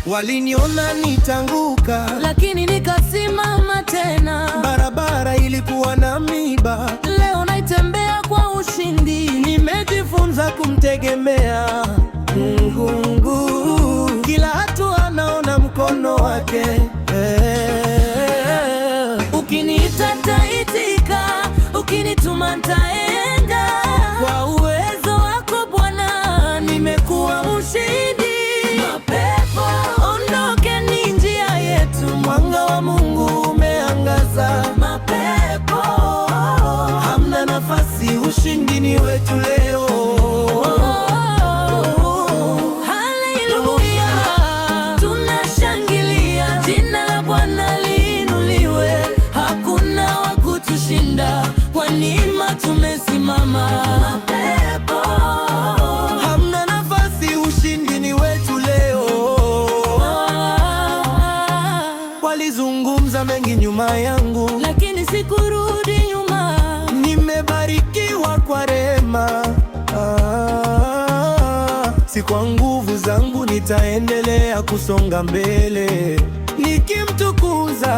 Waliniona nitanguka, lakini nikasimama tena. Barabara ilikuwa na miba, leo naitembea kwa ushindi. Nimejifunza kumtegemea Mungu, kila hatua naona mkono wake. Ukiniita nitaitika, ukinituma nitaenda. Kwa uwezo wako Bwana nimekuwa mshindi. Mapepo ondoke, ni njia yetu. Mwanga wa Mungu umeangaza. Mapepo hamna nafasi, ushindi ni wetu leo. Haleluya, tunashangilia. Jina la Bwana liinuliwe. Hakuna wa kutushinda, kwa neema tumesimama. Mapepo hamna nafasi, ushindi ni wetu leo. Walizungumza mengi nyuma yangu, lakini sikurudi nyuma. Nimebarikiwa kwa rehema. Si kwa nguvu zangu, nitaendelea kusonga mbele nikimtukuza.